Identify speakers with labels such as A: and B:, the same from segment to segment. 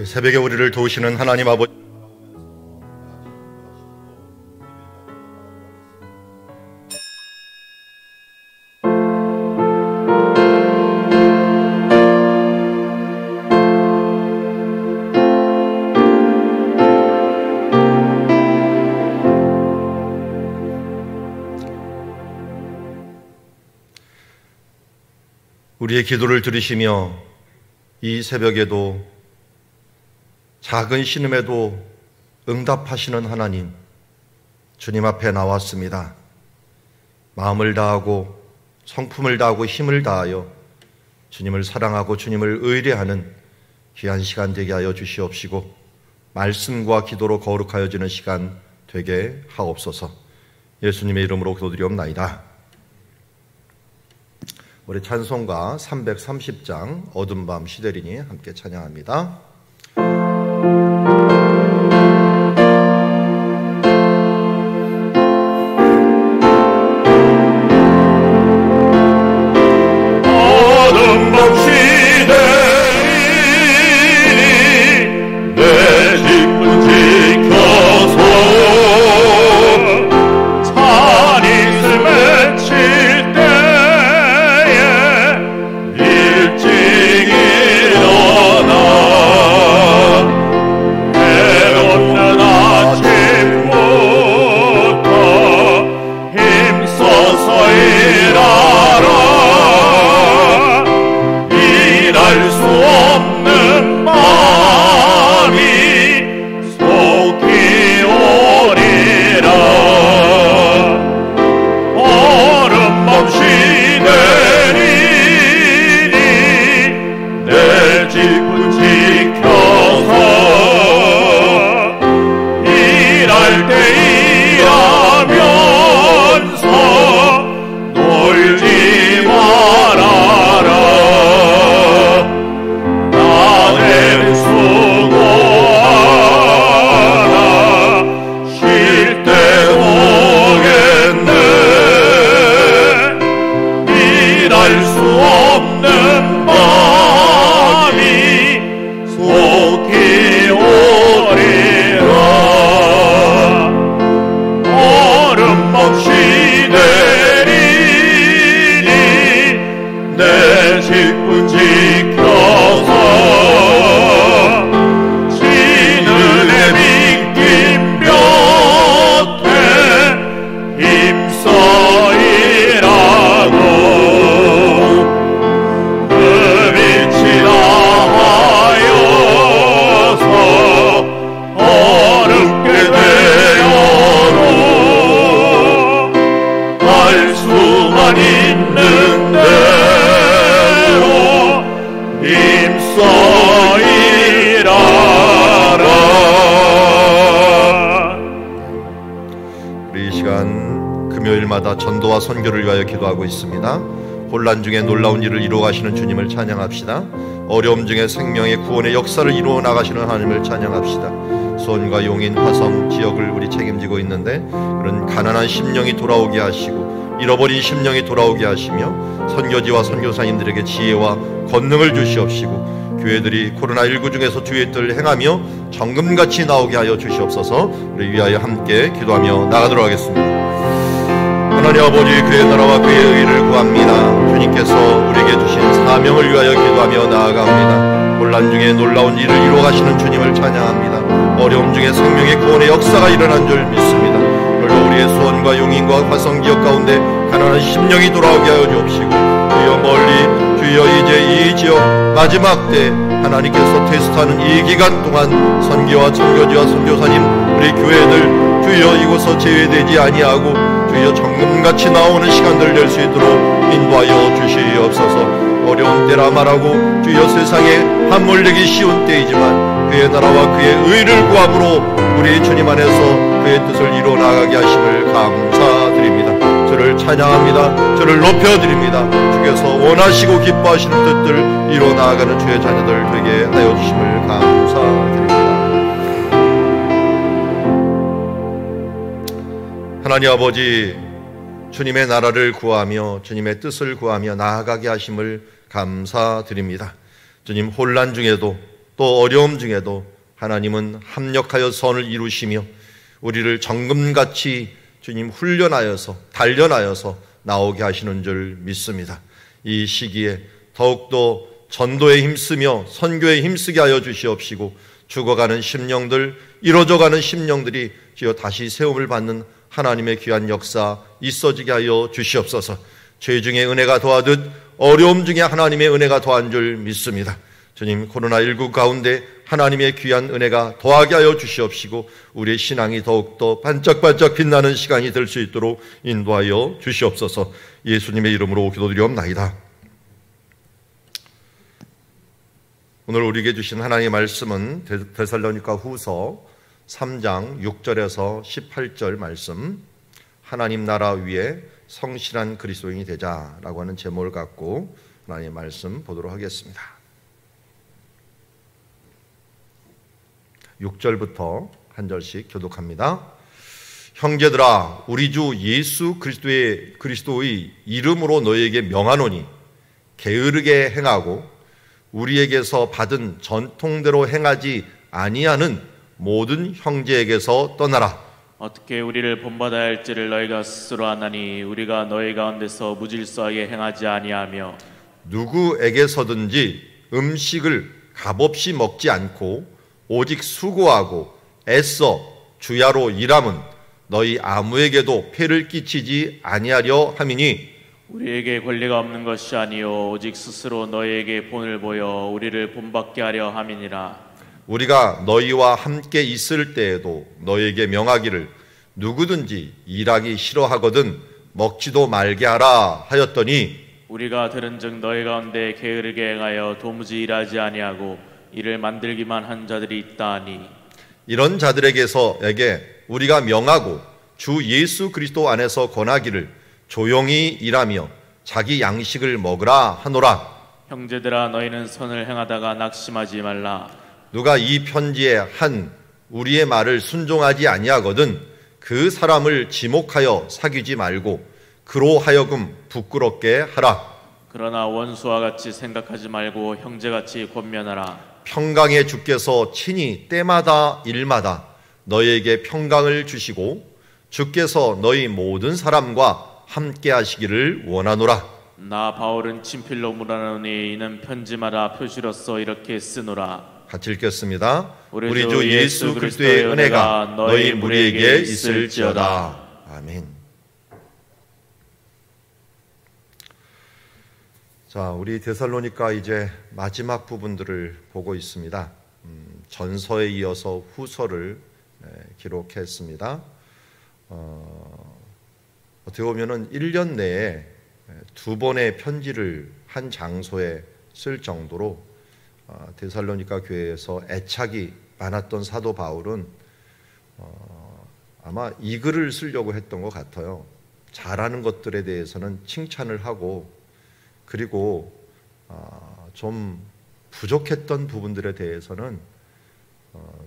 A: 새벽에 우리를 도우시는 하나님 아버지, 우리의 기도를 들으시며 이 새벽에도 작은 신음에도 응답하시는 하나님, 주님 앞에 나왔습니다. 마음을 다하고 성품을 다하고 힘을 다하여 주님을 사랑하고 주님을 의뢰하는 귀한 시간 되게 하여 주시옵시고 말씀과 기도로 거룩하여지는 시간 되게 하옵소서. 예수님의 이름으로 기도드리옵나이다. 우리 찬송가 330장 어두운 밤 시대리니 함께 찬양합니다. 전도와 선교를 위하여 기도하고 있습니다. 혼란 중에 놀라운 일을 이루어 가시는 주님을 찬양합시다. 어려움 중에 생명의 구원의 역사를 이루어 나가시는 하나님을 찬양합시다. 수원과 용인, 화성 지역을 우리 책임지고 있는데 그런 가난한 심령이 돌아오게 하시고 잃어버린 심령이 돌아오게 하시며 선교지와 선교사님들에게 지혜와 권능을 주시옵시고 교회들이 코로나19 중에서 주의 뜻을 행하며 정금같이 나오게 하여 주시옵소서. 우리 위하여 함께 기도하며 나가도록 하겠습니다. 하나님 아버지, 그의 나라와 그의 의를 구합니다. 주님께서 우리에게 주신 사명을 위하여 기도하며 나아갑니다. 혼란 중에 놀라운 일을 이루어 가시는 주님을 찬양합니다. 어려움 중에 생명의 구원의 역사가 일어난 줄 믿습니다. 그리고 우리의 수원과 용인과 화성 지역 가운데 가난한 심령이 돌아오게 하여 주옵시고 주여 멀리 주여 이제 이 지역 마지막 때 하나님께서 테스트하는 이 기간 동안 선교와 선교지와 선교사님 우리 교회들 주여 이곳서 제외되지 아니하고 주여 정금같이 나오는 시간들을 낼 수 있도록 인도하여 주시옵소서. 어려운 때라 말하고 주여 세상에 함몰되기 쉬운 때이지만 그의 나라와 그의 의를 구함으로 우리 주님 안에서 그의 뜻을 이루어 나가게 하심을 감사드립니다. 주를 찬양합니다. 주를 높여드립니다. 주께서 원하시고 기뻐하시는 뜻들 이루어 나아가는 주의 자녀들 되게 하여 주심을 감사드립니다. 하나님 아버지, 주님의 나라를 구하며 주님의 뜻을 구하며 나아가게 하심을 감사드립니다. 주님, 혼란 중에도 또 어려움 중에도 하나님은 합력하여 선을 이루시며 우리를 정금같이 주님 훈련하여서 단련하여서 나오게 하시는 줄 믿습니다. 이 시기에 더욱더 전도에 힘쓰며 선교에 힘쓰게 하여 주시옵시고 죽어가는 심령들, 이루어져가는 심령들이 주여 다시 세움을 받는 하나님의 귀한 역사 있어지게 하여 주시옵소서. 죄 중에 은혜가 더하듯 어려움 중에 하나님의 은혜가 더한 줄 믿습니다. 주님, 코로나19 가운데 하나님의 귀한 은혜가 더하게 하여 주시옵시고 우리의 신앙이 더욱더 반짝반짝 빛나는 시간이 될 수 있도록 인도하여 주시옵소서. 예수님의 이름으로 기도드리옵나이다. 오늘 우리에게 주신 하나님의 말씀은 데살로니가 후서 3장 6절에서 18절 말씀, 하나님 나라 위에 성실한 그리스도인이 되자라고 하는 제목을 갖고 하나님의 말씀 보도록 하겠습니다. 6절부터 한 절씩 교독합니다. 형제들아, 우리 주 예수 그리스도의 이름으로 너희에게 명하노니 게으르게 행하고 우리에게서 받은 전통대로 행하지 아니하는 모든 형제에게서 떠나라.
B: 어떻게 우리를 본받아야 할지를 너희가 스스로 아나니 우리가 너희 가운데서 무질서하게 행하지 아니하며
A: 누구에게서든지 음식을 값없이 먹지 않고 오직 수고하고 애써 주야로 일함은 너희 아무에게도 폐를 끼치지 아니하려 함이니
B: 우리에게 권리가 없는 것이 아니요 오직 스스로 너희에게 본을 보여 우리를 본받게 하려 함이니라.
A: 우리가 너희와 함께 있을 때에도 너희에게 명하기를 누구든지 일하기 싫어하거든 먹지도 말게 하라 하였더니
B: 우리가 들은즉 너희 가운데 게으르게 행하여 도무지 일하지 아니하고 이를 만들기만 한 자들이 있다 하니
A: 이런 자들에게서에게 우리가 명하고 주 예수 그리스도 안에서 권하기를 조용히 일하며 자기 양식을 먹으라 하노라.
B: 형제들아, 너희는 선을 행하다가 낙심하지 말라.
A: 누가 이 편지에 한 우리의 말을 순종하지 아니하거든 그 사람을 지목하여 사귀지 말고 그로 하여금 부끄럽게 하라.
B: 그러나 원수와 같이 생각하지 말고 형제같이 권면하라.
A: 평강의 주께서 친히 때마다 일마다 너희에게 평강을 주시고 주께서 너희 모든 사람과 함께 하시기를 원하노라.
B: 나 바울은 친필로 물어노니 이는 편지마다 표시로서 이렇게 쓰노라.
A: 같이 읽겠습니다. 우리 주 예수 그리스도의 은혜가 너희 무리에게 있을지어다. 아멘. 자, 우리 데살로니가 이제 마지막 부분들을 보고 있습니다. 전서에 이어서 후서를 기록했습니다. 어떻게 보면은 1년 내에 2번의 편지를 한 장소에 쓸 정도로 데살로니가 교회에서 애착이 많았던 사도 바울은 아마 이 글을 쓰려고 했던 것 같아요. 잘하는 것들에 대해서는 칭찬을 하고 그리고 좀 부족했던 부분들에 대해서는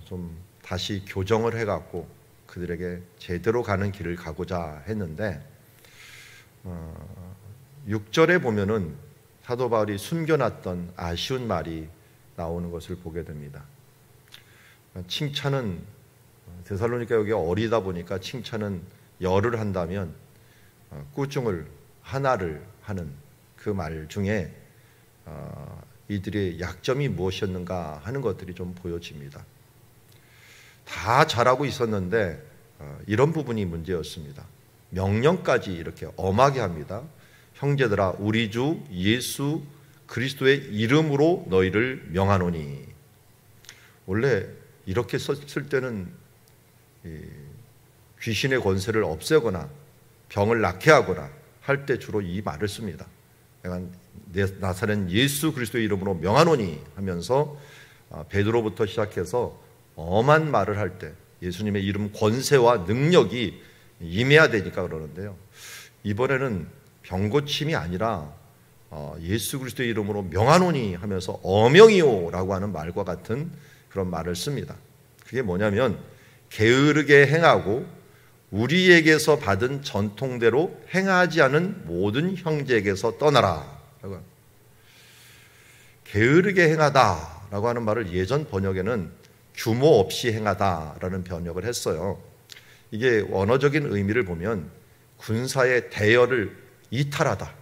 A: 좀 다시 교정을 해갖고 그들에게 제대로 가는 길을 가고자 했는데 6절에 보면은 사도 바울이 숨겨놨던 아쉬운 말이 나오는 것을 보게 됩니다. 칭찬은 데살로니가 여기 어리다 보니까 칭찬은 열을 한다면 꾸중을 하나를 하는 그 말 중에 이들의 약점이 무엇이었는가 하는 것들이 좀 보여집니다. 다 잘하고 있었는데 이런 부분이 문제였습니다. 명령까지 이렇게 엄하게 합니다. 형제들아, 우리 주 예수 그리스도의 이름으로 너희를 명하노니. 원래 이렇게 썼을 때는 귀신의 권세를 없애거나 병을 낫게 하거나 할 때 주로 이 말을 씁니다. 내가 나사렛 예수 그리스도의 이름으로 명하노니 하면서 베드로부터 시작해서 엄한 말을 할 때 예수님의 이름 권세와 능력이 임해야 되니까 그러는데요. 이번에는 병고침이 아니라 예수 그리스도의 이름으로 명하노니 하면서 어명이요 라고 하는 말과 같은 그런 말을 씁니다. 그게 뭐냐면 게으르게 행하고 우리에게서 받은 전통대로 행하지 않은 모든 형제에게서 떠나라. 게으르게 행하다 행하다라고 하는 말을 예전 번역에는 규모 없이 행하다라는 번역을 했어요. 이게 원어적인 의미를 보면 군사의 대열을 이탈하다.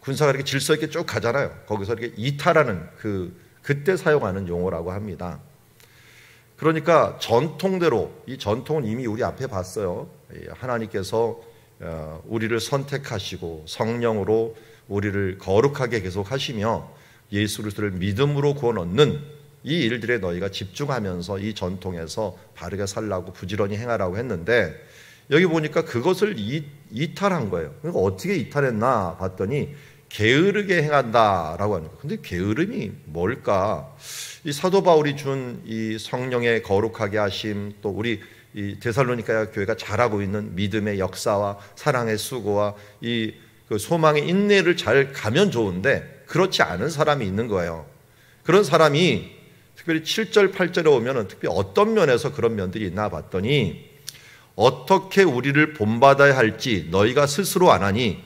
A: 군사가 이렇게 질서 있게 쭉 가잖아요. 거기서 이렇게 이탈하는 그때 사용하는 용어라고 합니다. 그러니까 전통대로, 이 전통은 이미 우리 앞에 봤어요. 하나님께서 우리를 선택하시고 성령으로 우리를 거룩하게 계속 하시며 예수 그리스도를 믿음으로 구원 얻는 이 일들에 너희가 집중하면서 이 전통에서 바르게 살라고 부지런히 행하라고 했는데, 여기 보니까 그것을 이탈한 거예요. 그러니까 어떻게 이탈했나 봤더니 게으르게 행한다라고 하는 거예요. 근데 게으름이 뭘까? 이 사도 바울이 준 이 성령의 거룩하게 하심, 또 우리 이 데살로니가 교회가 잘하고 있는 믿음의 역사와 사랑의 수고와 이 그 소망의 인내를 잘 가면 좋은데, 그렇지 않은 사람이 있는 거예요. 그런 사람이 특별히 7절, 8절에 오면은 특별히 어떤 면에서 그런 면들이 있나 봤더니, 어떻게 우리를 본받아야 할지 너희가 스스로 안 하니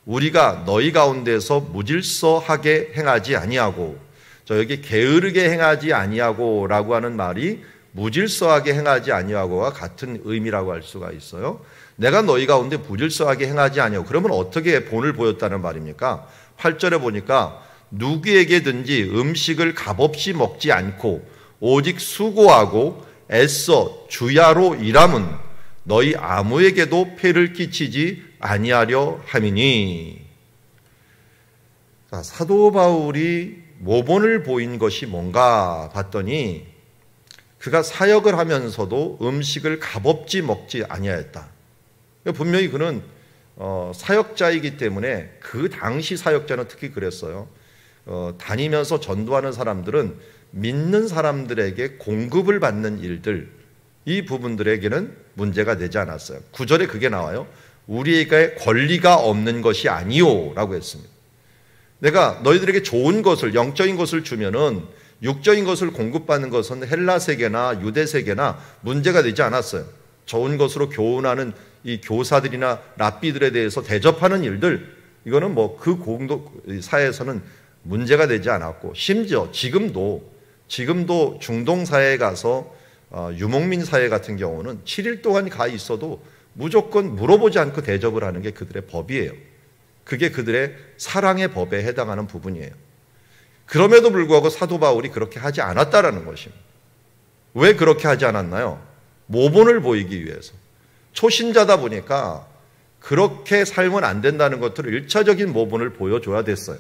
A: 우리가 너희 가운데서 무질서하게 행하지 아니하고, 저 여기 게으르게 행하지 아니하고라고 하는 말이 무질서하게 행하지 아니하고와 같은 의미라고 할 수가 있어요. 내가 너희 가운데 무질서하게 행하지 아니하고, 그러면 어떻게 본을 보였다는 말입니까? 8절에 보니까 누구에게든지 음식을 값없이 먹지 않고 오직 수고하고 애써 주야로 일함은 너희 아무에게도 폐를 끼치지 아니하려 함이니. 자, 사도 바울이 모본을 보인 것이 뭔가 봤더니, 그가 사역을 하면서도 음식을 값없이 먹지 아니하였다. 분명히 그는 사역자이기 때문에, 그 당시 사역자는 특히 그랬어요. 다니면서 전도하는 사람들은 믿는 사람들에게 공급을 받는 일들, 이 부분들에게는 문제가 되지 않았어요. 9절에 그게 나와요. 우리에게 권리가 없는 것이 아니요 라고 했습니다. 내가 너희들에게 좋은 것을, 영적인 것을 주면은 육적인 것을 공급받는 것은 헬라 세계나 유대 세계나 문제가 되지 않았어요. 좋은 것으로 교훈하는 이 교사들이나 랍비들에 대해서 대접하는 일들, 이거는 뭐 그 사회에서는 문제가 되지 않았고, 심지어 지금도 중동 사회에 가서 유목민 사회 같은 경우는 7일 동안 가 있어도 무조건 물어보지 않고 대접을 하는 게 그들의 법이에요. 그게 그들의 사랑의 법에 해당하는 부분이에요. 그럼에도 불구하고 사도 바울이 그렇게 하지 않았다라는 것입니다. 왜 그렇게 하지 않았나요? 모본을 보이기 위해서. 초신자다 보니까 그렇게 살면 안 된다는 것들을 1차적인 모본을 보여줘야 됐어요.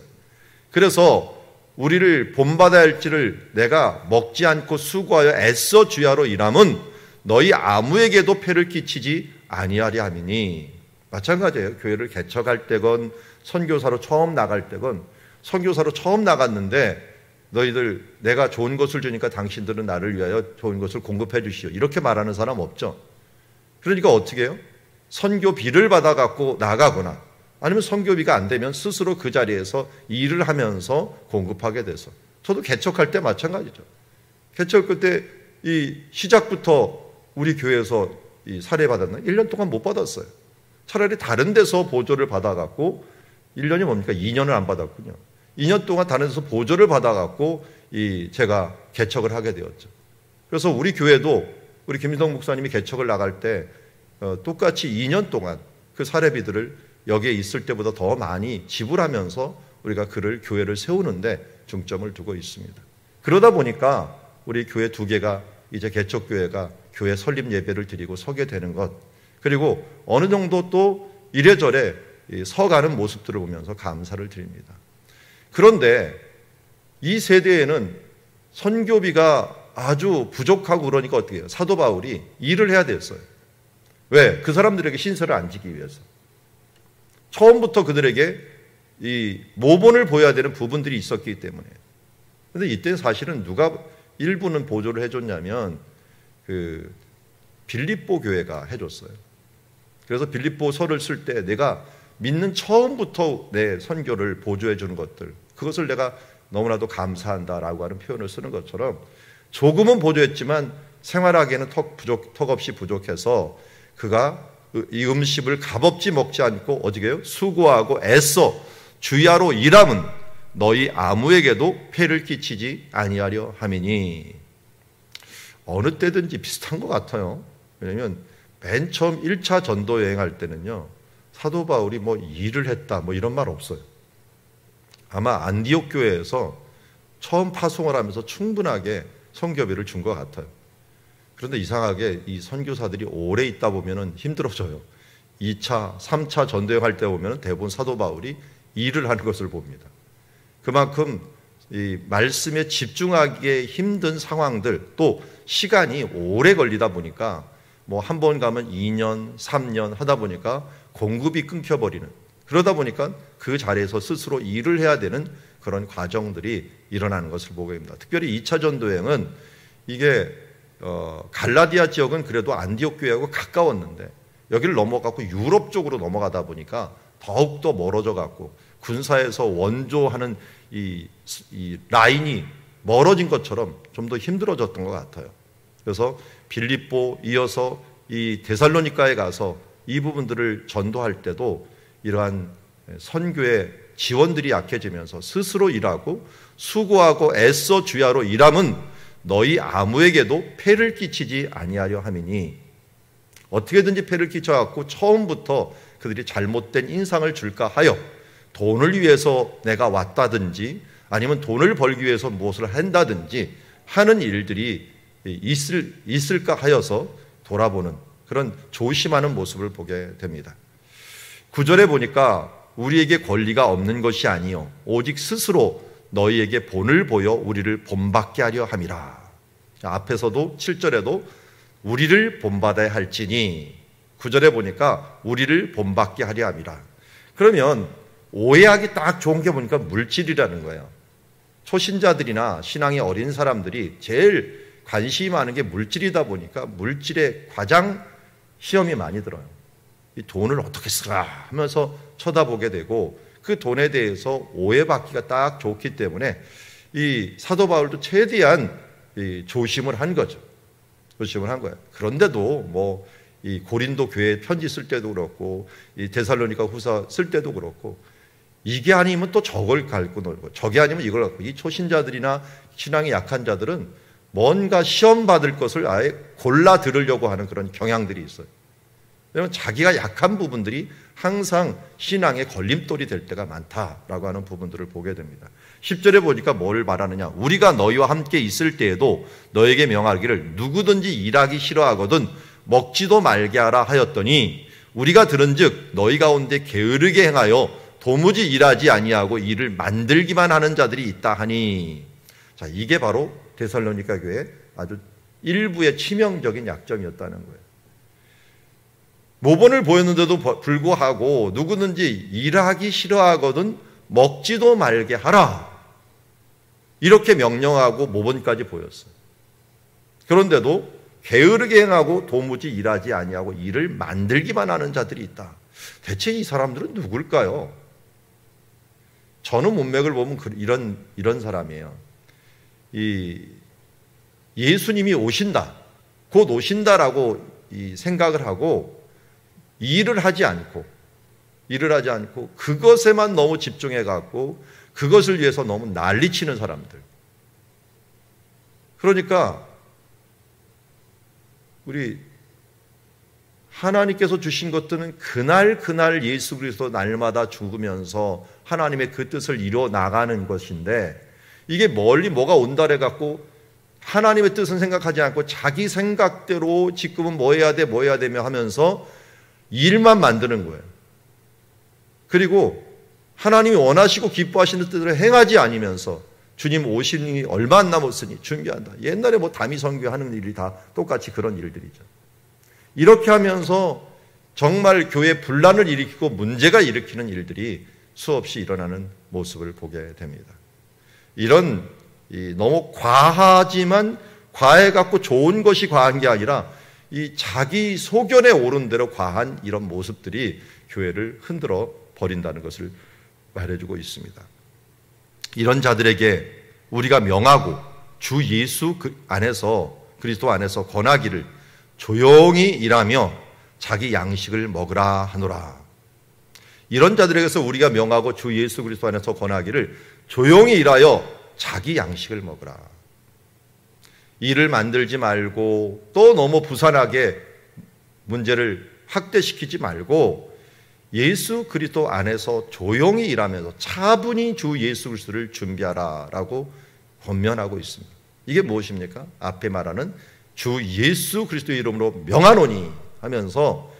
A: 그래서 우리를 본받아야 할지를 내가 먹지 않고 수고하여 애써 주야로 일함은 너희 아무에게도 폐를 끼치지 아니하리 함이니. 마찬가지예요. 교회를 개척할 때건 선교사로 처음 나갈 때건, 선교사로 처음 나갔는데 너희들 내가 좋은 것을 주니까 당신들은 나를 위하여 좋은 것을 공급해 주시오, 이렇게 말하는 사람 없죠. 그러니까 어떻게 해요? 선교비를 받아갖고 나가거나, 아니면 선교비가 안 되면 스스로 그 자리에서 일을 하면서 공급하게 돼서. 저도 개척할 때 마찬가지죠. 개척 그때 이 시작부터 우리 교회에서 이 사례받았나? 1년 동안 못 받았어요. 차라리 다른 데서 보조를 받아갖고, 1년이 뭡니까? 2년을 안 받았군요. 2년 동안 다른 데서 보조를 받아갖고 제가 개척을 하게 되었죠. 그래서 우리 교회도 우리 김민동 목사님이 개척을 나갈 때 똑같이 2년 동안 그 사례비들을 여기에 있을 때보다 더 많이 지불하면서 우리가 교회를 세우는데 중점을 두고 있습니다. 그러다 보니까 우리 교회 2개가 이제 개척교회가 교회 설립 예배를 드리고 서게 되는 것, 그리고 어느 정도 또 이래저래 서가는 모습들을 보면서 감사를 드립니다. 그런데 이 세대에는 선교비가 아주 부족하고 그러니까 어떻게 해요? 사도 바울이 일을 해야 됐어요. 왜? 그 사람들에게 신세를 안 지기 위해서. 처음부터 그들에게 이 모본을 보여야 되는 부분들이 있었기 때문에. 그런데 이때 사실은 누가 일부는 보조를 해줬냐면 그 빌립보 교회가 해줬어요. 그래서 빌립보서를 쓸 때 내가 믿는 처음부터 내 선교를 보조해 주는 것들, 그것을 내가 너무나도 감사한다라고 하는 표현을 쓰는 것처럼 조금은 보조했지만 생활하기에는 턱없이 부족해서 그가 이 음식을 값없이 먹지 않고 어떻게 해요? 수고하고 애써 주야로 일함은 너희 아무에게도 폐를 끼치지 아니하려 함이니. 어느 때든지 비슷한 것 같아요. 왜냐하면 맨 처음 1차 전도 여행할 때는요, 사도 바울이 뭐 일을 했다 뭐 이런 말 없어요. 아마 안디옥 교회에서 처음 파송을 하면서 충분하게 선교비를 준 것 같아요. 그런데 이상하게 이 선교사들이 오래 있다 보면 힘들어져요. 2차, 3차 전도여행할 때 보면 대부분 사도 바울이 일을 하는 것을 봅니다. 그만큼 이 말씀에 집중하기에 힘든 상황들, 또 시간이 오래 걸리다 보니까 뭐 한 번 가면 2년, 3년 하다 보니까 공급이 끊겨버리는, 그러다 보니까 그 자리에서 스스로 일을 해야 되는 그런 과정들이 일어나는 것을 보게 됩니다. 특별히 2차 전도여행은 이게 갈라디아 지역은 그래도 안디옥 교회하고 가까웠는데 여기를 넘어가고 유럽 쪽으로 넘어가다 보니까 더욱더 멀어져 갖고 군사에서 원조하는 이 라인이 멀어진 것처럼 좀 더 힘들어졌던 것 같아요. 그래서 빌립보 이어서 이 데살로니가에 가서 이 부분들을 전도할 때도 이러한 선교의 지원들이 약해지면서 스스로 일하고 수고하고 애써 주야로 일함은 너희 아무에게도 폐를 끼치지 아니하려 함이니. 어떻게든지 폐를 끼쳐갖고 처음부터 그들이 잘못된 인상을 줄까 하여 돈을 위해서 내가 왔다든지 아니면 돈을 벌기 위해서 무엇을 한다든지 하는 일들이 있을까 하여서 돌아보는 그런 조심하는 모습을 보게 됩니다. 9절에 보니까 우리에게 권리가 없는 것이 아니요 오직 스스로 너희에게 본을 보여 우리를 본받게 하려 함이라. 앞에서도 7절에도 우리를 본받아야 할지니, 9절에 보니까 우리를 본받게 하려 함이라. 그러면 오해하기 딱 좋은 게 보니까 물질이라는 거예요. 초신자들이나 신앙이 어린 사람들이 제일 관심이 많은 게 물질이다 보니까 물질에 가장 시험이 많이 들어요. 이 돈을 어떻게 쓰라 하면서 쳐다보게 되고 그 돈에 대해서 오해받기가 딱 좋기 때문에 이 사도 바울도 최대한 조심을 한 거죠. 조심을 한 거예요. 그런데도 뭐 이 고린도 교회 편지 쓸 때도 그렇고 이 데살로니가 후서 쓸 때도 그렇고 이게 아니면 또 저걸 갖고 놀고 저게 아니면 이걸 갖고, 이 초신자들이나 신앙이 약한 자들은 뭔가 시험 받을 것을 아예 골라 들으려고 하는 그런 경향들이 있어요. 왜냐하면 자기가 약한 부분들이 항상 신앙의 걸림돌이 될 때가 많다라고 하는 부분들을 보게 됩니다. 10절에 보니까 뭘 말하느냐, 우리가 너희와 함께 있을 때에도 너에게 명하기를 누구든지 일하기 싫어하거든 먹지도 말게 하라 하였더니 우리가 들은즉 너희 가운데 게으르게 행하여 도무지 일하지 아니하고 일을 만들기만 하는 자들이 있다 하니. 자, 이게 바로 데살로니가 교회의 아주 일부의 치명적인 약점이었다는 거예요. 모본을 보였는데도 불구하고 누구든지 일하기 싫어하거든 먹지도 말게 하라, 이렇게 명령하고 모본까지 보였어요. 그런데도 게으르게 행하고 도무지 일하지 아니하고 일을 만들기만 하는 자들이 있다. 대체 이 사람들은 누굴까요? 전후 문맥을 보면 이런 사람이에요. 예수님이 오신다, 곧 오신다라고 생각을 하고 일을 하지 않고 그것에만 너무 집중해 갖고 그것을 위해서 너무 난리치는 사람들. 그러니까 우리 하나님께서 주신 것들은 그날 예수 그리스도 날마다 죽으면서 하나님의 그 뜻을 이루어 나가는 것인데, 이게 멀리 뭐가 온다 해 갖고 하나님의 뜻은 생각하지 않고 자기 생각대로 지금은 뭐 해야 되며 하면서 일만 만드는 거예요. 그리고 하나님이 원하시고 기뻐하시는 뜻을 행하지 않으면서 주님 오시니 얼마 안 남았으니 준비한다. 옛날에 뭐 다미 선교하는 일이 다 똑같이 그런 일들이죠. 이렇게 하면서 정말 교회 분란을 일으키고 문제가 일으키는 일들이 수없이 일어나는 모습을 보게 됩니다. 이런 너무 과하지만 과해 갖고 좋은 것이 과한 게 아니라 이 자기 소견에 오른 대로 과한 이런 모습들이 교회를 흔들어 버린다는 것을 말해주고 있습니다. 이런 자들에게 우리가 명하고 주 예수 안에서, 그리스도 안에서 권하기를 조용히 일하며 자기 양식을 먹으라 하노라. 이런 자들에게서 우리가 명하고 주 예수 그리스도 안에서 권하기를 조용히 일하여 자기 양식을 먹으라. 일을 만들지 말고 또 너무 부산하게 문제를 확대시키지 말고 예수 그리스도 안에서 조용히 일하면서 차분히 주 예수 그리스도를 준비하라라고 권면하고 있습니다. 이게 무엇입니까? 앞에 말하는 주 예수 그리스도의 이름으로 명하노니 하면서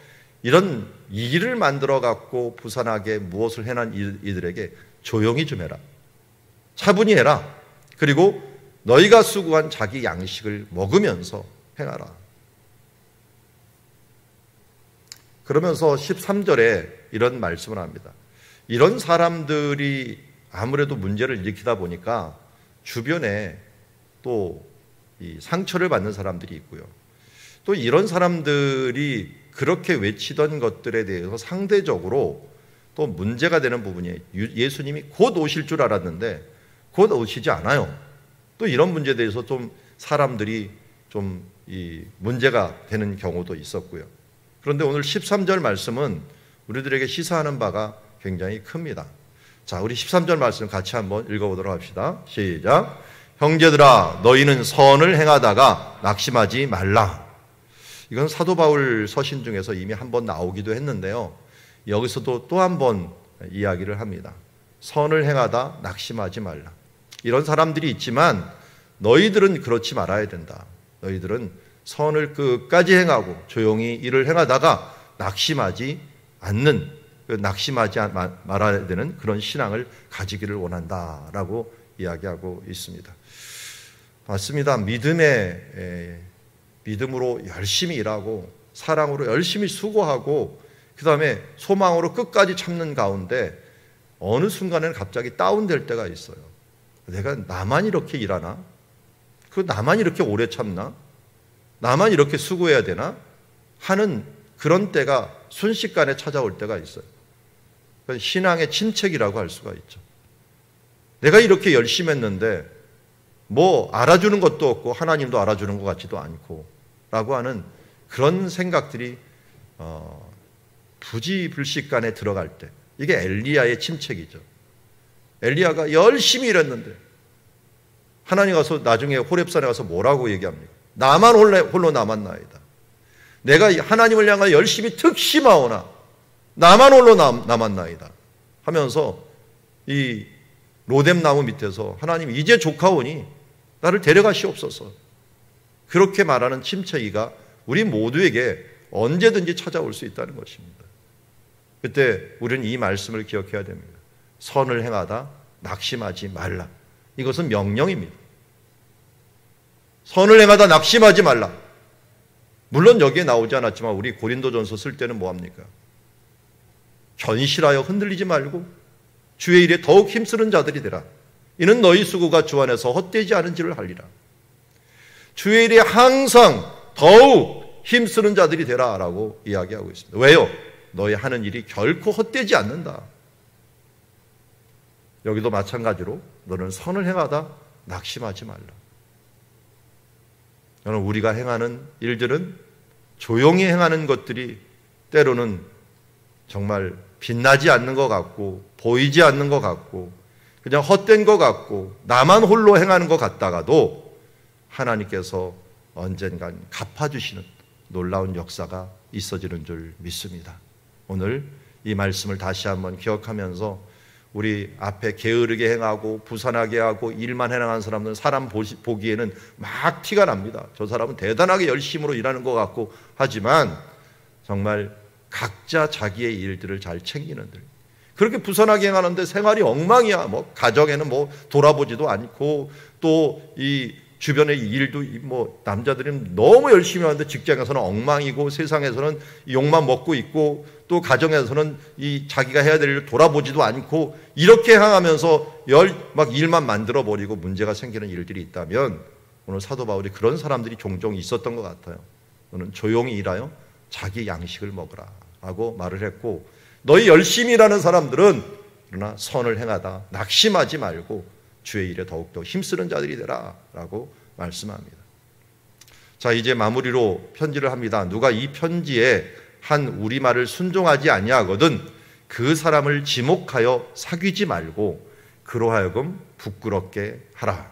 A: 이런 일을 만들어 갖고 부산하게 무엇을 해난 이들에게 조용히 좀 해라. 차분히 해라. 그리고 너희가 수고한 자기 양식을 먹으면서 행하라. 그러면서 13절에 이런 말씀을 합니다. 이런 사람들이 아무래도 문제를 일으키다 보니까 주변에 또 이 상처를 받는 사람들이 있고요. 또 이런 사람들이 그렇게 외치던 것들에 대해서 상대적으로 또 문제가 되는 부분이 예수님이 곧 오실 줄 알았는데 곧 오시지 않아요. 또 이런 문제에 대해서 좀 사람들이 좀 이 문제가 되는 경우도 있었고요. 그런데 오늘 13절 말씀은 우리들에게 시사하는 바가 굉장히 큽니다. 자, 우리 13절 말씀 같이 한번 읽어보도록 합시다. 시작. 형제들아, 너희는 선을 행하다가 낙심하지 말라. 이건 사도 바울 서신 중에서 이미 한번 나오기도 했는데요. 여기서도 또 한 번 이야기를 합니다. 선을 행하다 낙심하지 말라. 이런 사람들이 있지만 너희들은 그렇지 말아야 된다. 너희들은 선을 끝까지 행하고 조용히 일을 행하다가 낙심하지 않는, 낙심하지 말아야 되는 그런 신앙을 가지기를 원한다라고 이야기하고 있습니다. 맞습니다. 믿음으로 열심히 일하고 사랑으로 열심히 수고하고 그 다음에 소망으로 끝까지 참는 가운데 어느 순간에는 갑자기 다운될 때가 있어요. 내가 나만 이렇게 일하나? 나만 이렇게 오래 참나? 나만 이렇게 수고해야 되나? 하는 그런 때가 순식간에 찾아올 때가 있어요. 신앙의 침체기라고 할 수가 있죠. 내가 이렇게 열심히 했는데 뭐 알아주는 것도 없고 하나님도 알아주는 것 같지도 않고 라고 하는 그런 생각들이 부지불식간에 들어갈 때, 이게 엘리야의 침체기죠. 엘리야가 열심히 일했는데 하나님 가서 나중에 호렙산에 가서 뭐라고 얘기합니까? 나만 홀로 남았나이다. 내가 하나님을 향하여 열심히 특심하오나 나만 홀로 남았나이다 하면서 이 로뎀나무 밑에서 하나님 이제 조카오니 나를 데려가시옵소서, 그렇게 말하는 침체기가 우리 모두에게 언제든지 찾아올 수 있다는 것입니다. 그때 우리는 이 말씀을 기억해야 됩니다. 선을 행하다 낙심하지 말라. 이것은 명령입니다. 선을 행하다 낙심하지 말라. 물론 여기에 나오지 않았지만 우리 고린도전서 쓸 때는 뭐합니까? 견실하여 흔들리지 말고 주의 일에 더욱 힘쓰는 자들이 되라. 이는 너희 수고가 주 안에서 헛되지 않은지를 알리라. 주의 일에 항상 더욱 힘쓰는 자들이 되라 라고 이야기하고 있습니다. 왜요? 너희 하는 일이 결코 헛되지 않는다. 여기도 마찬가지로 너는 선을 행하다 낙심하지 말라. 저는 우리가 행하는 일들은 조용히 행하는 것들이 때로는 정말 빛나지 않는 것 같고 보이지 않는 것 같고 그냥 헛된 것 같고 나만 홀로 행하는 것 같다가도 하나님께서 언젠간 갚아주시는 놀라운 역사가 있어지는 줄 믿습니다. 오늘 이 말씀을 다시 한번 기억하면서 우리 앞에 게으르게 행하고 부산하게 하고 일만 해나가는 사람들은 사람 보기에는 막 티가 납니다. 저 사람은 대단하게 열심으로 일하는 것 같고 하지만 정말 각자 자기의 일들을 잘 챙기는 들, 그렇게 부산하게 행하는데 생활이 엉망이야. 뭐 가정에는 뭐 돌아보지도 않고 또 이 주변의 일도 뭐 남자들은 너무 열심히 하는데 직장에서는 엉망이고 세상에서는 욕만 먹고 있고 또 가정에서는 이 자기가 해야 될 일을 돌아보지도 않고 이렇게 행하면서 막 일만 만들어 버리고 문제가 생기는 일들이 있다면 오늘 사도 바울이 그런 사람들이 종종 있었던 것 같아요. 너는 조용히 일하여 자기 양식을 먹으라 라고 말을 했고, 너희 열심히 일하는 사람들은 그러나 선을 행하다 낙심하지 말고 주의 일에 더욱더 힘쓰는 자들이 되라 라고 말씀합니다. 자, 이제 마무리로 편지를 합니다. 누가 이 편지에 한 우리말을 순종하지 아니하거든 그 사람을 지목하여 사귀지 말고 그로 하여금 부끄럽게 하라.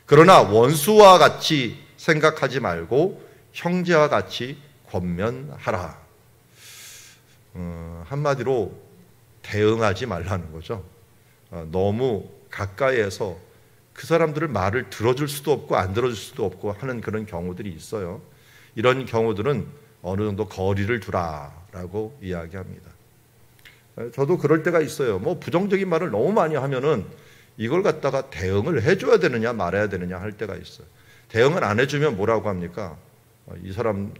A: 그러나 원수와 같이 생각하지 말고 형제와 같이 권면하라. 한마디로 대응하지 말라는 거죠. 너무 가까이에서 그 사람들을 말을 들어줄 수도 없고 안 들어줄 수도 없고 하는 그런 경우들이 있어요. 이런 경우들은 어느 정도 거리를 두라라고 이야기합니다. 저도 그럴 때가 있어요. 뭐 부정적인 말을 너무 많이 하면은 이걸 갖다가 대응을 해줘야 되느냐 말아야 되느냐 할 때가 있어요. 대응을 안 해주면 뭐라고 합니까? 이 사람이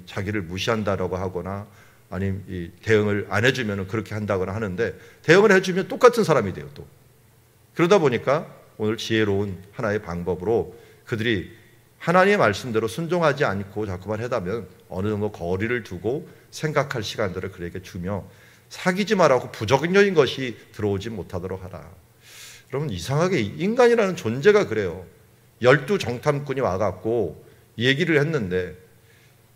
A: 자기를 무시한다라고 하거나 아니면 이 대응을 안 해주면 그렇게 한다거나 하는데, 대응을 해주면 똑같은 사람이 돼요. 또 그러다 보니까 오늘 지혜로운 하나의 방법으로 그들이 하나님의 말씀대로 순종하지 않고 자꾸만 해다면 어느 정도 거리를 두고 생각할 시간들을 그에게 주며 사귀지 말라고 부정적인 것이 들어오지 못하도록 하라. 여러분, 이상하게 인간이라는 존재가 그래요. 12정탐꾼이 와갖고 얘기를 했는데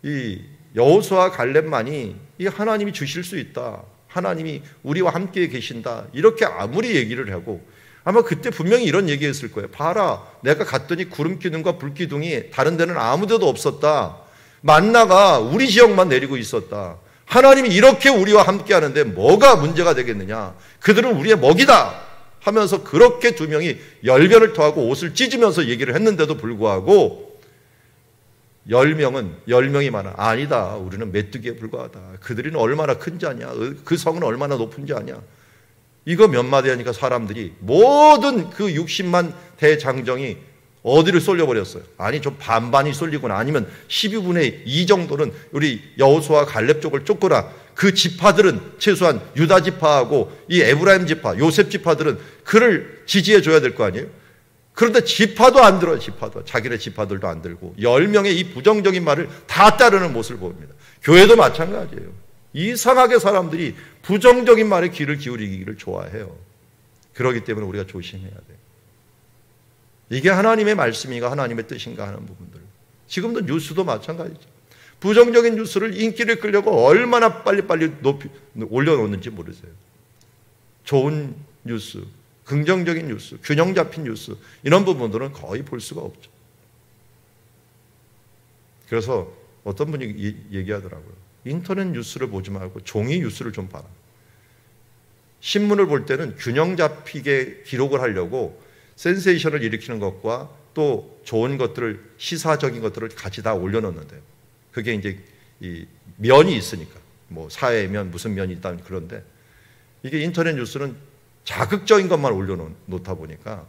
A: 이 여호수아 갈렙만이 이 하나님이 주실 수 있다, 하나님이 우리와 함께 계신다, 이렇게 아무리 얘기를 하고 아마 그때 분명히 이런 얘기했을 거예요. 봐라, 내가 갔더니 구름 기둥과 불 기둥이 다른 데는 아무 데도 없었다. 만나가 우리 지역만 내리고 있었다. 하나님이 이렇게 우리와 함께 하는데 뭐가 문제가 되겠느냐. 그들은 우리의 먹이다 하면서 그렇게 두 명이 열변을 토하고 옷을 찢으면서 얘기를 했는데도 불구하고 10명이 많아. 아니다, 우리는 메뚜기에 불과하다. 그들은 얼마나 큰 자냐, 그 성은 얼마나 높은 자냐. 이거 몇 마디 하니까 사람들이 모든 그 60만 대장정이 어디를 쏠려버렸어요. 아니 좀 반반이 쏠리거나 아니면 12분의 2 정도는 우리 여호수아 갈렙 쪽을 쫓거나, 그 지파들은 최소한 유다 지파하고 이 에브라임 지파, 요셉 지파들은 그를 지지해 줘야 될 거 아니에요. 그런데 지파도 안 들어요. 지파도, 자기네 지파들도 안 들고 10명의 이 부정적인 말을 다 따르는 모습을 봅니다. 교회도 마찬가지예요. 이상하게 사람들이 부정적인 말에 귀를 기울이기를 좋아해요. 그렇기 때문에 우리가 조심해야 돼요. 이게 하나님의 말씀인가 하나님의 뜻인가 하는 부분들. 지금도 뉴스도 마찬가지죠. 부정적인 뉴스를 인기를 끌려고 얼마나 빨리빨리 올려놓는지 모르세요. 좋은 뉴스, 긍정적인 뉴스, 균형 잡힌 뉴스, 이런 부분들은 거의 볼 수가 없죠. 그래서 어떤 분이 얘기하더라고요. 인터넷 뉴스를 보지 말고 종이 뉴스를 좀 봐라. 신문을 볼 때는 균형 잡히게 기록을 하려고 센세이션을 일으키는 것과 또 좋은 것들을, 시사적인 것들을 같이 다 올려놓는데, 그게 이제 이 면이 있으니까, 뭐 사회의 면, 무슨 면이 있다, 그런데 이게 인터넷 뉴스는 자극적인 것만 올려놓다 보니까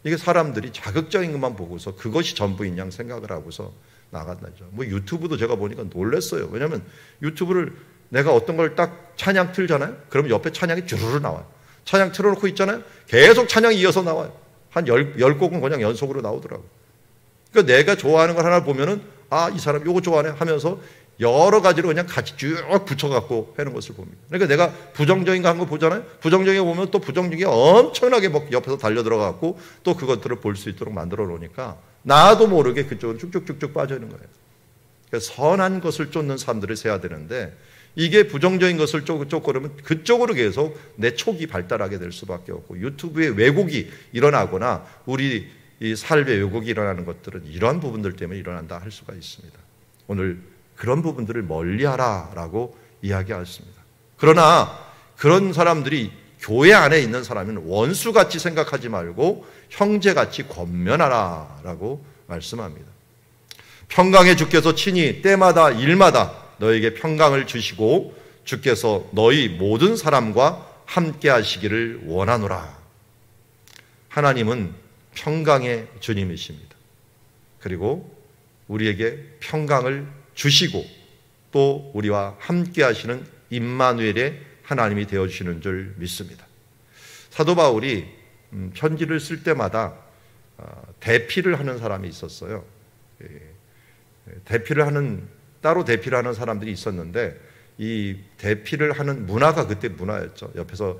A: 이게 사람들이 자극적인 것만 보고서 그것이 전부인 양 생각을 하고서 나간다죠. 뭐 유튜브도 제가 보니까 놀랐어요. 왜냐하면 유튜브를 내가 어떤 걸 딱 찬양 틀잖아요. 그럼 옆에 찬양이 주르르 나와요. 찬양 틀어놓고 있잖아요. 계속 찬양이 이어서 나와요. 한 10곡은 그냥 연속으로 나오더라고요. 그러니까 내가 좋아하는 걸 하나 보면은 아, 이 사람 요거 좋아하네 하면서 여러 가지로 그냥 같이 쭉 붙여갖고 하는 것을 봅니다. 그러니까 내가 부정적인 거 한 거 보잖아요. 부정적인 거 보면 또 부정적인 게 엄청나게 막 옆에서 달려 들어가고 또 그것들을 볼 수 있도록 만들어 놓으니까 나도 모르게 그쪽으로 쭉쭉쭉쭉 빠지는 거예요. 그러니까 선한 것을 쫓는 사람들을 세야 되는데 이게 부정적인 것을 쫓고 그러면 그쪽으로 계속 내 촉이 발달하게 될 수밖에 없고, 유튜브에 왜곡이 일어나거나 우리 이 삶의 왜곡이 일어나는 것들은 이러한 부분들 때문에 일어난다 할 수가 있습니다. 오늘 그런 부분들을 멀리하라라고 이야기하셨습니다. 그러나 그런 사람들이 교회 안에 있는 사람은 원수같이 생각하지 말고 형제같이 권면하라라고 말씀합니다. 평강의 주께서 친히 때마다 일마다 너에게 평강을 주시고 주께서 너희 모든 사람과 함께 하시기를 원하노라. 하나님은 평강의 주님이십니다. 그리고 우리에게 평강을 주시고 또 우리와 함께 하시는 임마누엘의 하나님이 되어주시는 줄 믿습니다. 사도 바울이 편지를 쓸 때마다 대피를 하는 사람이 있었어요. 따로 대피를 하는 사람들이 있었는데 이 대피를 하는 문화가 그때 문화였죠. 옆에서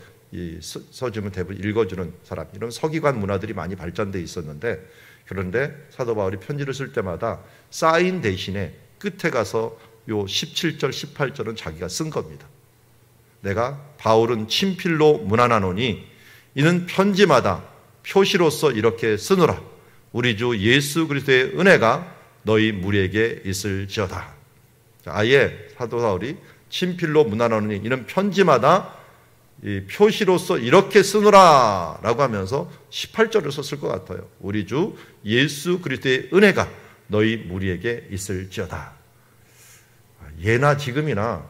A: 써주면 대부분 읽어주는 사람, 이런 서기관 문화들이 많이 발전되어 있었는데, 그런데 사도 바울이 편지를 쓸 때마다 사인 대신에 끝에 가서 요 17절, 18절은 자기가 쓴 겁니다. 내가 바울은 친필로 문안하노니 이는 편지마다 표시로서 이렇게 쓰노라. 우리 주 예수 그리스도의 은혜가 너희 무리에게 있을지어다. 아예 사도 바울이 친필로 문안하노니 이는 편지마다 이 표시로서 이렇게 쓰노라 라고 하면서 18절을 썼을 것 같아요. 우리 주 예수 그리스도의 은혜가 너희 무리에게 있을지어다. 예나 지금이나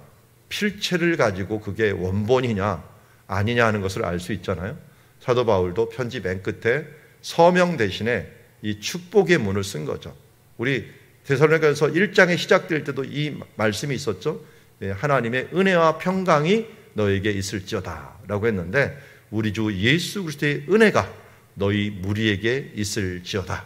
A: 필체를 가지고 그게 원본이냐 아니냐 하는 것을 알 수 있잖아요. 사도 바울도 편지 맨 끝에 서명 대신에 이 축복의 문을 쓴 거죠. 우리 데살로니가서 1장에 시작될 때도 이 말씀이 있었죠. 하나님의 은혜와 평강이 너에게 있을지어다 라고 했는데 우리 주 예수 그리스도의 은혜가 너희 무리에게 있을지어다.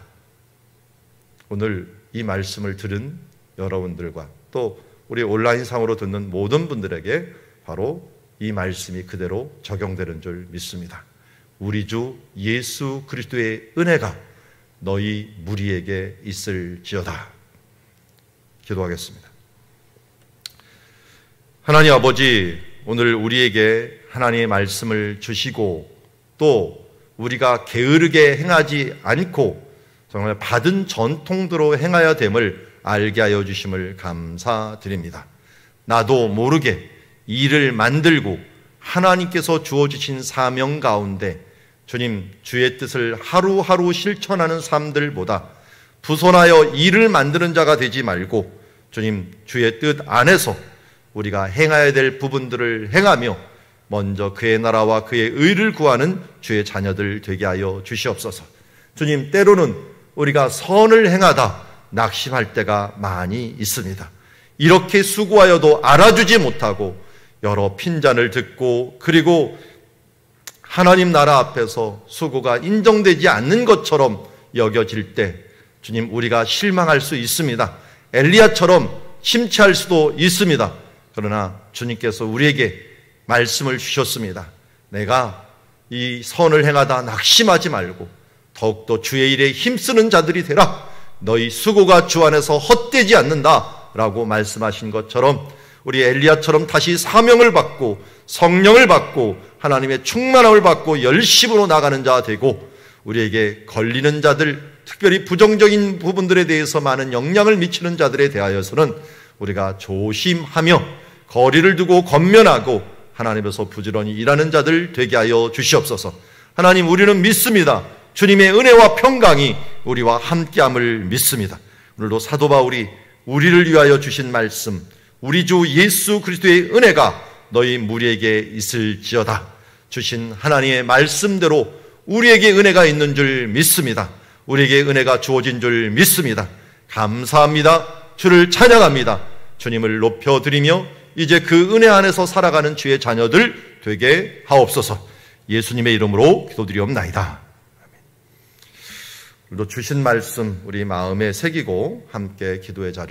A: 오늘 이 말씀을 들은 여러분들과 또 우리 온라인상으로 듣는 모든 분들에게 바로 이 말씀이 그대로 적용되는 줄 믿습니다. 우리 주 예수 그리스도의 은혜가 너희 무리에게 있을지어다. 기도하겠습니다. 하나님 아버지, 오늘 우리에게 하나님의 말씀을 주시고 또 우리가 게으르게 행하지 않고 정말 받은 전통대로 행하여야 됨을 알게 하여 주심을 감사드립니다. 나도 모르게 일을 만들고 하나님께서 주어주신 사명 가운데 주님 주의 뜻을 하루하루 실천하는 삶들보다 부손하여 일을 만드는 자가 되지 말고 주님 주의 뜻 안에서 우리가 행해야 될 부분들을 행하며 먼저 그의 나라와 그의 의를 구하는 주의 자녀들 되게 하여 주시옵소서. 주님, 때로는 우리가 선을 행하다 낙심할 때가 많이 있습니다. 이렇게 수고하여도 알아주지 못하고 여러 핀잔을 듣고 그리고 하나님 나라 앞에서 수고가 인정되지 않는 것처럼 여겨질 때 주님, 우리가 실망할 수 있습니다. 엘리야처럼 심취할 수도 있습니다. 그러나 주님께서 우리에게 말씀을 주셨습니다. 내가 이 선을 행하다 낙심하지 말고 더욱더 주의 일에 힘쓰는 자들이 되라. 너희 수고가 주 안에서 헛되지 않는다 라고 말씀하신 것처럼 우리 엘리야처럼 다시 사명을 받고 성령을 받고 하나님의 충만함을 받고 열심으로 나가는 자 되고 우리에게 걸리는 자들, 특별히 부정적인 부분들에 대해서 많은 영향을 미치는 자들에 대하여서는 우리가 조심하며 거리를 두고 권면하고 하나님에서 부지런히 일하는 자들 되게 하여 주시옵소서. 하나님, 우리는 믿습니다. 주님의 은혜와 평강이 우리와 함께함을 믿습니다. 오늘도 사도 바울이 우리를 위하여 주신 말씀, 우리 주 예수 그리스도의 은혜가 너희 무리에게 있을지어다 주신 하나님의 말씀대로 우리에게 은혜가 있는 줄 믿습니다. 우리에게 은혜가 주어진 줄 믿습니다. 감사합니다. 주를 찬양합니다. 주님을 높여드리며 이제 그 은혜 안에서 살아가는 주의 자녀들 되게 하옵소서. 예수님의 이름으로 기도드리옵나이다. 오늘도 주신 말씀 우리 마음에 새기고 함께 기도의 자리